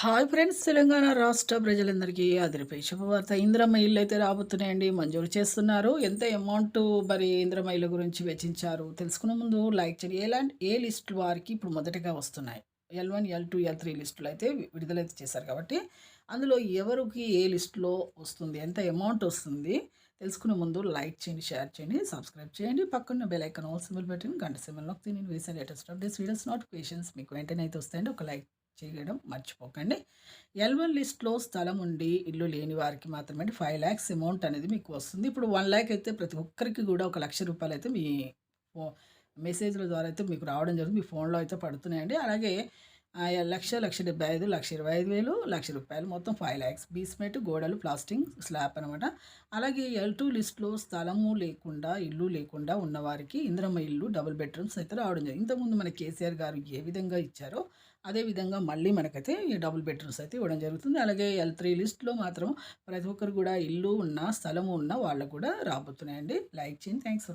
Hi friends! Telangana రాష్ట్ర ప్రజలందరికీ అదిరిపోయే శుభవార్త. ఇందిరమ్మ ఇళ్ళైతే రాబోతున్నాయండి. మంజూరు చేస్తున్నారు. ఎంత అమౌంట్ మరి ఇందిరమ్మ ఇళ్ళ గురించి వెచ్చించారు తెలుసుకునే ముందు లైక్ చేయండి. ఏ లిస్టుల వారికి ఇప్పుడు మొదటగా వస్తున్నాయి. L1, L2, L3 లిస్టులు అయితే విడుదలైతే చేశారు కాబట్టి, అందులో ఎవరికి ఏ లిస్టులో వస్తుంది, ఎంత అమౌంట్ వస్తుంది తెలుసుకునే ముందు లైక్ చేయండి, షేర్ చేయండి, సబ్స్క్రైబ్ చేయండి. పక్కన బెల్ ఐకాన్ ఆల్ సింబల్ పెట్టండి. గంట సింబల్ నొక్కితే నేను వేసే లేటెస్ట్ అప్డేట్స్, వీడియోస్, నోటిఫికేషన్స్ మీకు వెంటనే అయితే వస్తాయండి. ఒక లైక్ చేయడం మర్చిపోకండి. L1 లిస్ట్‌లో స్థలం ఉండి ఇల్లు లేని వారికి మాత్రమే 5,00,000 అమౌంట్ అనేది మీకు వస్తుంది. ఇప్పుడు 1,00,000 అయితే ప్రతి ఒక్కరికి కూడా ఒక ₹1,00,000 అయితే మీ ఫో మెసేజ్‌ల ద్వారా అయితే మీకు రావడం జరుగుతుంది. మీ ఫోన్‌లో అయితే పడుతున్నాయండి. అలాగే 1,00,000, 1,75,000, 1,25,000, ₹1,00,000 మొత్తం 5,00,000 బేస్‌మెంట్, గోడలు, ప్లాస్టింగ్, స్లాబ్ అనమాట. అలాగే L2 లిస్ట్‌లో స్థలము లేకుండా, ఇల్లు లేకుండా ఉన్నవారికి ఇందిరమ్మ ఇల్లు డబుల్ బెడ్‌రూమ్స్ అయితే రావడం జరిగింది. ఇంతకుముందు మన కేసీఆర్ గారు ఏ విధంగా ఇచ్చారో అదే విధంగా మళ్ళీ మనకైతే ఈ డబుల్ బెడ్‌రూమ్స్ అయితే ఇవ్వడం జరుగుతుంది. అలాగే L3 లిస్ట్‌లో మాత్రం ప్రతి ఒక్కరు కూడా ఇల్లు ఉన్న, స్థలము ఉన్న వాళ్ళకి కూడా రాబోతున్నాయండి. లైక్ చేయండి. Thanks for